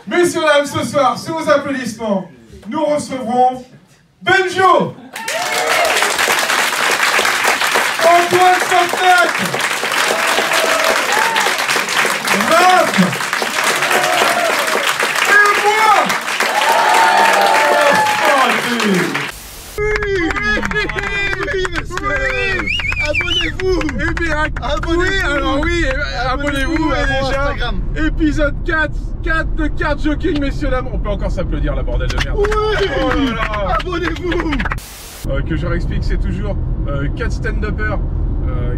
Messieurs, dames, ce soir, sous vos applaudissements, nous recevrons Benjo, Antoine Santac, Raph et moi. Abonnez-vous. Et bien, abonnez-vous. Oui, alors oui, abonnez-vous et déjà, Instagram. épisode 4 de card joking, messieurs, dames. On peut encore s'applaudir, la bordel de merde. Oui. Oh là là. Abonnez-vous. Que je leur explique, c'est toujours 4 stand-uppers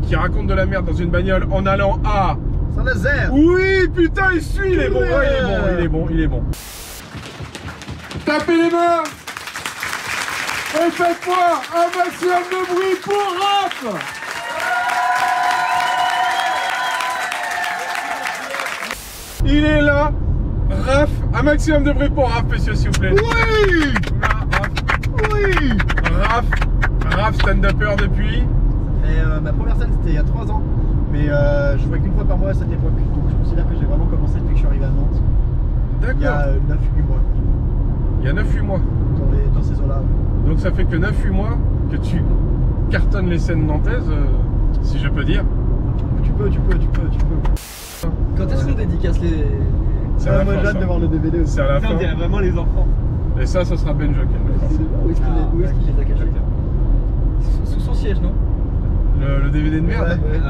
qui racontent de la merde dans une bagnole en allant à... Saint-Nazaire. Oui, putain, il suit, il est bon, ouais, il est bon. Tapez les mains et faites-moi un maximum de bruit pour Raph. Il est là, Raph, un maximum de bruit pour Raph, messieurs, s'il vous plaît. Oui. Raph, Oui. Raph stand-upper depuis. Ma première scène c'était il y a 3 ans, mais je jouais qu'une fois par mois à cette époque, donc je considère que j'ai vraiment commencé depuis que je suis arrivé à Nantes. Il y a D'accord. 9-8 mois. Il y a 9-8 mois. Dans ces eaux-là. Ouais. Donc ça fait que 9-8 mois que tu cartonnes les scènes nantaises, si je peux dire. Tu peux. Quand est-ce qu'on dédicace les... C'est à la moi fin, j'ai hâte ça. de voir le DVD aussi. C'est à la fin. On dirait vraiment les enfants. Et ça sera Benjo qui le fera. Où est-ce qu'il les a cachés? Sous son siège, non? Le DVD de merde. Ouais.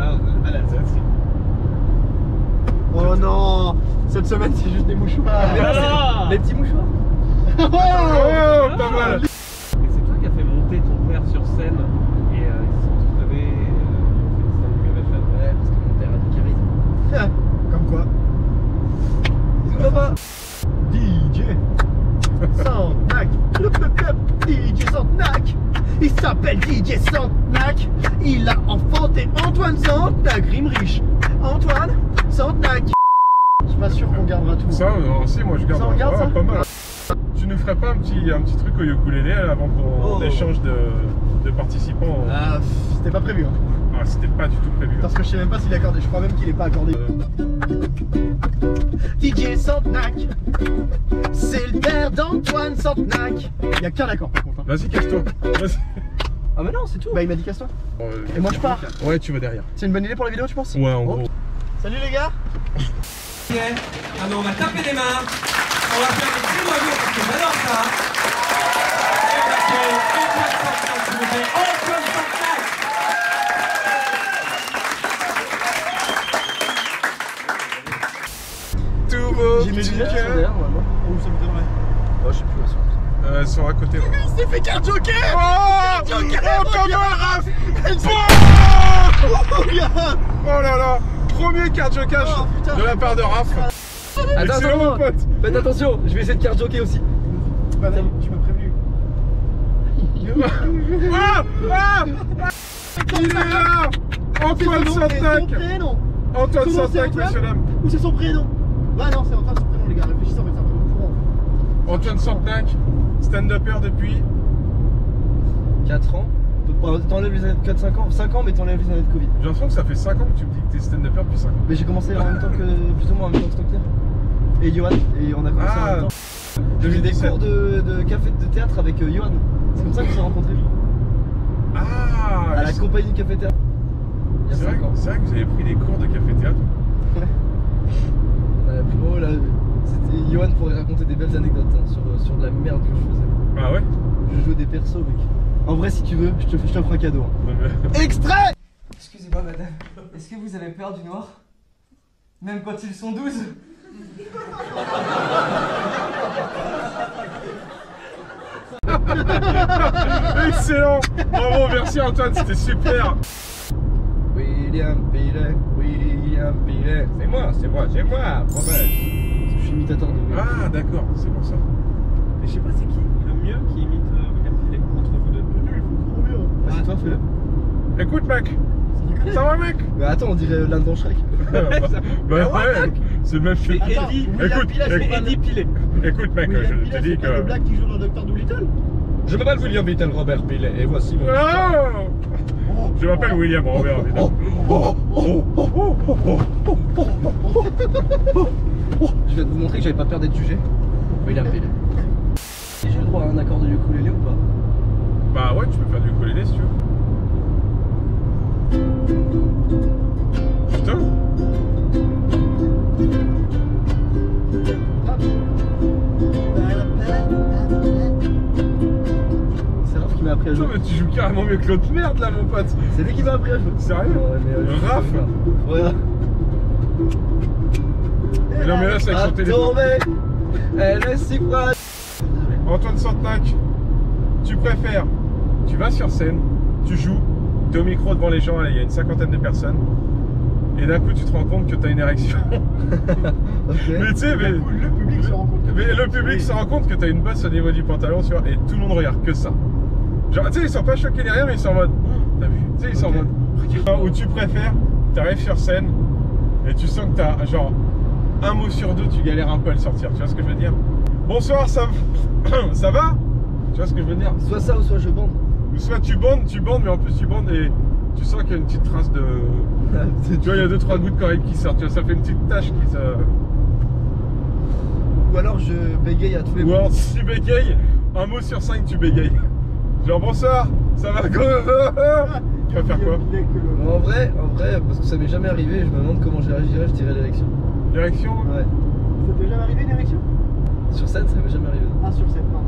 À la tête. Oh non. Cette semaine c'est juste des mouchoirs. Mais là, c'est les petits mouchoirs. Oh, pas mal. Mais c'est toi qui as fait monter ton père sur scène et ils se sont retrouvés et ils ont fait une scène Ouais, parce que mon père a du charisme. Comme quoi. Bisous papa. DJ Santac. DJ Santac. Il s'appelle DJ Santac. Il a enfanté Antoine Santac. Rime riche. Antoine Santac. Je suis pas sûr qu'on gardera tout. Ça, si, moi je garde. Ça, on garde, ça Pas mal. Tu nous ferais pas un petit truc au ukulélé avant qu'on échange de participants Ah, c'était pas prévu. Hein. Ah, c'était pas du tout prévu. Parce que je sais même pas s'il est accordé. Je crois même qu'il est pas accordé. DJ Santac. C'est le père d'Antoine Santac. Il y a qu'un accord par contre. Hein. Vas-y, casse-toi. Vas-y. Ah mais non, c'est tout. Bah il m'a dit casse-toi. Et moi je pars. Ouais, tu vas derrière. C'est une bonne idée pour la vidéo tu penses? Ouais, en gros. Salut les gars. Ok, alors on va taper des mains, on va faire des petits moineaux parce que j'adore ça. Et on accueille Antoine Santac, s'il vous plaît, Antoine Santac. Tous vos J'ai mes petits lunettes cœurs. derrière moi. Oh ça m'étonnerait. Oh, je sais plus. Elles sont à côté. Ouais. Il s'est fait carte joker. Oh, comme un Raph. Oh regarde. Oh là là. Premier card jockage Oh, putain. de la part de Raph. Attends, Excellent, mon attends, pote. faites attention, je vais essayer de card joker aussi. Bah là, tu m'as prévenu. Il est là. Antoine Santac. Son prénom. Antoine Son nom, c'est Santac, Antoine messieurs dames. Ou c'est son prénom? Bah non c'est Antoine son prénom les gars. Réfléchissez en fait c'est un prénom courant. Antoine Santac, stand-upper depuis. 4 ans. T'enlèves les années de 4-5 ans. 5 ans, mais t'enlèves les années de Covid. J'ai l'impression que ça fait 5 ans que tu me dis que t'es stand-upper depuis 5 ans. Mais j'ai commencé en même temps que. Plus ou moins en même temps que Stockley. Et Johan. Et on a commencé en même temps. J'ai fait des 2017. cours de café de théâtre avec Johan. C'est comme ça qu'on s'est rencontrés. Ah, À la compagnie Café Théâtre. Il y a c'est 5 ans. vrai que vous avez pris des cours de café-théâtre. Plus haut là, c'était Johan pourrait raconter des belles anecdotes hein, sur de la merde que je faisais. Ah ouais. Je jouais des persos, mec. En vrai, si tu veux, je t'offre un cadeau. Hein. Extrait. Excusez-moi, madame. Est-ce que vous avez peur du noir? Même quand ils sont 12? Excellent. Bravo, merci Antoine, c'était super. William Pilet, c'est moi, promesse. Je suis imitateur de William. Ah d'accord, c'est pour ça. Mais je sais pas c'est qui le mieux qui imite William Pilet entre vous deux. Trop bien. Vas-y, toi, fais-le. Écoute mec, ça va mec? Mais attends, on dirait l'un dans Shrek. Bah ouais, c'est le même film. Attends, Eddie, Écoute, Eddie Pilet. Écoute mec, William je Pilet, te dis c'est pas le que... black qui joue dans Dr Dolittle. Je m'appelle William Vittel Robert Pilet et voici mon... Oh, je m'appelle William Robert, évidemment. Oh, je viens de vous montrer que j'avais pas peur d'être jugé. Mais il a payé. J'ai le droit à un accord de ukulélé ou pas? Bah ouais, tu peux faire du ukulélé si tu veux. Putain. C'est Raph qui m'a appris à jouer. Putain, mais tu joues carrément mieux que l'autre merde là, mon pote. C'est lui qui m'a appris à jouer. Sérieux? Ouais, mais, Raph. Ouais. Mais non, mais là, c'est avec son téléphone. Elle est si froide. Antoine Santenac, tu préfères, tu vas sur scène, tu joues, t'es au micro devant les gens, il y a une cinquantaine de personnes, et d'un coup tu te rends compte que t'as une érection. Okay. Mais tu sais, Le public se rend compte. mais le public se rend compte que t'as une bosse au niveau du pantalon, tu vois, et tout le monde regarde que ça. Genre, tu sais, ils sont pas choqués ni rien, mais ils sont en mode, oh, t'as vu, tu sais, ils sont en mode, regarde. Ou tu préfères, t'arrives sur scène, et tu sens que t'as, genre, un mot sur deux, tu galères un peu à le sortir, tu vois ce que je veux dire? Bonsoir, ça va? Tu vois ce que je veux dire? Soit ça ou soit je bande. Ou soit tu bandes, mais en plus tu bandes et tu sens qu'il y a une petite trace de... Tu vois, il y a 2-3 gouttes quand même qui sortent, tu vois, ça fait une petite tache qui se... Ou alors je bégaye à tous les Ou alors si tu bégayes, un mot sur 5 tu bégayes. Genre bonsoir, ça va quoi? Tu vas faire quoi? En vrai, parce que ça m'est jamais arrivé, je me demande comment je réagirais, je dirais l'élection. L'érection? Ouais. Ça t'est jamais arrivé une érection? Sur scène, ça m'est jamais arrivé. Ah, sur scène, pardon.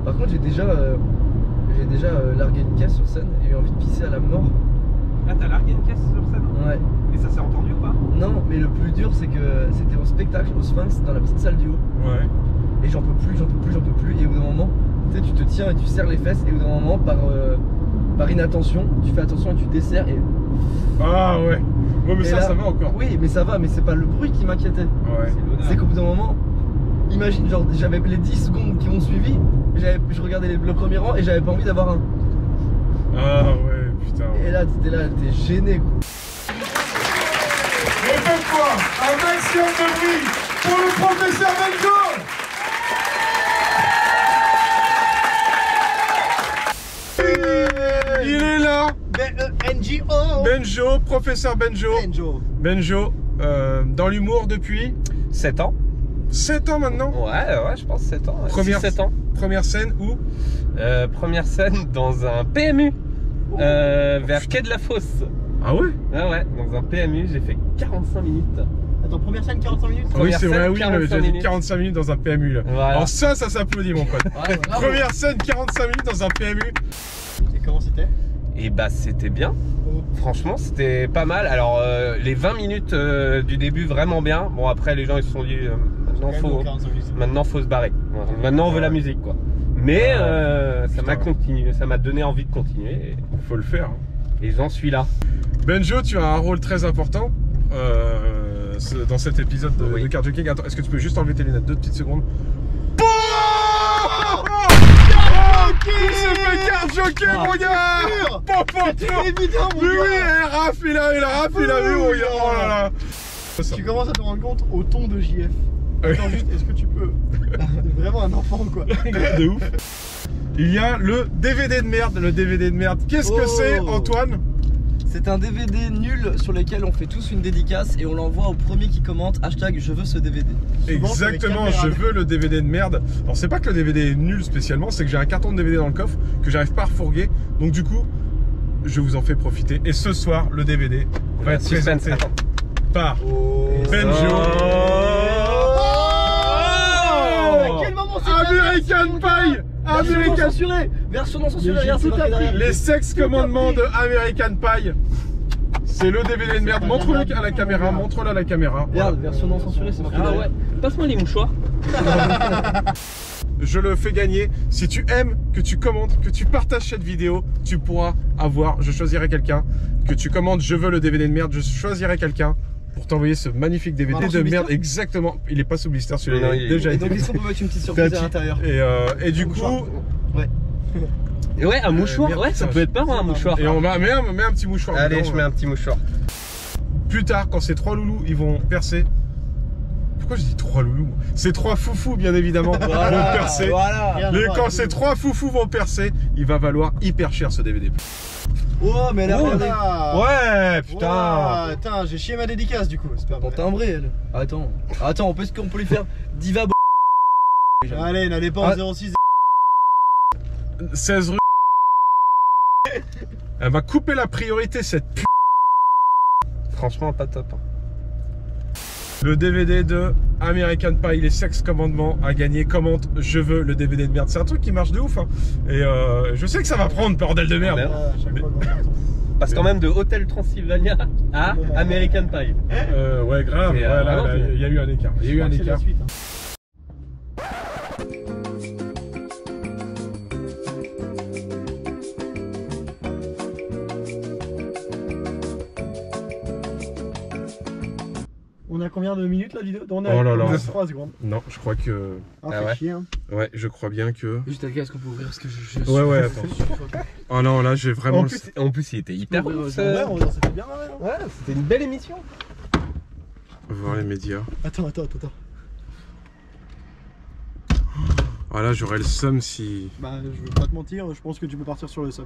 Par contre, j'ai déjà largué une caisse sur scène et eu envie de pisser à la mort. Ah, t'as largué une caisse sur scène? Ouais. Et ça s'est entendu ou pas? Non, mais le plus dur, c'est que c'était au spectacle, au Sphinx, dans la petite salle du haut. Ouais. Et j'en peux plus. Et au bout d'un moment, tu sais, tu te tiens et tu serres les fesses. Et au bout d'un moment, par inattention, tu fais attention et tu desserres. Et... Ah ouais. Ouais, mais et ça, là, ça va encore. Oui, mais ça va, mais c'est pas le bruit qui m'inquiétait. Ouais. C'est qu'au bout d'un moment, imagine, genre, j'avais les 10 secondes qui m'ont suivi, je regardais le premier rang et j'avais pas envie d'avoir un. Ah ouais, putain. Et là, t'es gêné, quoi. Et faites-moi un maximum de bruit pour le professeur Benjo. Il est là. B-E-N-J-O. Benjo, professeur Benjo. Benjo. Dans l'humour depuis 7 ans. 7 ans maintenant. Ouais, je pense 7 ans. Première- 7 ans. Première scène où? Première scène dans un PMU. Vers Quai de la Fosse. Ah ouais? Ouais, dans un PMU, j'ai fait 45 minutes. Attends, première scène 45 minutes? Oui, Première c'est vrai, scène, oui, il m'avait déjà 45 dit minutes. 45 minutes dans un PMU là. Voilà. Alors ça s'applaudit mon pote. Ouais, bravo. Première scène 45 minutes dans un PMU. Et comment c'était? Et bah c'était bien. Franchement, c'était pas mal. Alors les 20 minutes du début vraiment bien. Bon après les gens ils se sont dit maintenant faut se barrer. Maintenant on veut la musique quoi. Mais ça m'a continué, ça m'a donné envie de continuer Faut le faire. et j'en suis là. Benjo, tu as un rôle très important dans cet épisode de Card Joking. Attends, est-ce que tu peux juste enlever tes lunettes 2 petites secondes? Il s'est fait card joker mon gars! C'est évident, mon Mais oui, gars. Raph il a vu mon gars! Oh là là! Tu commences à te rendre compte au ton de JF. Ouais. Attends juste, est-ce que tu peux? Vraiment un enfant quoi. De ouf! Il y a le DVD de merde. Le DVD de merde, qu'est-ce que c'est, Antoine? C'est un DVD nul sur lequel on fait tous une dédicace et on l'envoie au premier qui commente hashtag je veux ce DVD. Souvent, c'est Exactement, les je caméras. veux le DVD de merde. Alors c'est pas que le DVD est nul spécialement, c'est que j'ai un carton de DVD dans le coffre que j'arrive pas à refourguer. Donc du coup, je vous en fais profiter. Et ce soir, le DVD va être Suspense, présenté attends. par Benjo. À quel moment c'est American Pie. Version non American... censurée. Version non censurée, Mais regarde, j'ai c'est tout marqué appris. derrière. Les sex commandements de American Pie. C'est le DVD de merde. Montre-le à la caméra, montre-le à la caméra. Regarde, version non censurée, c'est marqué Ah derrière. ouais, passe-moi les mouchoirs. Je le fais gagner. Si tu aimes, que tu commentes, que tu partages cette vidéo, tu pourras avoir, je choisirai quelqu'un, que tu commandes, je veux le DVD de merde, je choisirai quelqu'un pour t'envoyer ce magnifique DVD Alors, de sous merde. blister Exactement. Il est pas sous blister, celui-là. Non, Il a il- déjà Et été. donc est-ce qu'on peut mettre une petite surprise à l'intérieur? Et du coup, Ouais. Et ouais, un mouchoir, merde, ouais, ça putain, peut être pas un mouchoir. et on va mettre un petit mouchoir. Allez, dedans, je mets un petit mouchoir. Plus tard, quand ces trois loulous ils vont percer, pourquoi je dis 3 loulous? C'est 3 foufous, bien évidemment, vont percer. Voilà. Quand ces 3 foufous vont percer, il va valoir hyper cher ce DVD. Oh, mais là, regardez. Ouais, putain. Ouah, putain, j'ai chié ma dédicace du coup. C'est pas Ton vrai. timbré, elle. Attends, est-ce qu'on peut lui faire Diva Allez, n'allez pas en 06. 16 rue. Elle m'a coupé la priorité, cette p. Franchement, pas top. Hein. Le DVD de American Pie, les Sex Commandements, a gagné. Commente, je veux le DVD de merde. C'est un truc qui marche de ouf. Hein. Et je sais que ça va prendre, bordel de merde. Merde. À chaque fois qu'on entend. Passe quand même de Hotel Transylvania à American Pie. Ouais, grave. Et, Ouais, là, vraiment, il y a eu un écart. Il y a eu un C'est la écart. suite, hein. On a combien de minutes la vidéo? On a Oh là là. 3 secondes. Non, je crois que. Ah, Ah fait ouais. chier, hein. Ouais, je crois bien que. Juste à est-ce qu'on peut ouvrir ce que je Ouais, attends. Oh non, là, j'ai vraiment. En plus, il était hyper Ouais, cool. Ouais, on s'est fait bien marrer, hein. Ouais, c'était une belle émission. Voir les médias. Attends. Ah là, j'aurais le seum si. Bah, je veux pas te mentir, je pense que tu peux partir sur le sub.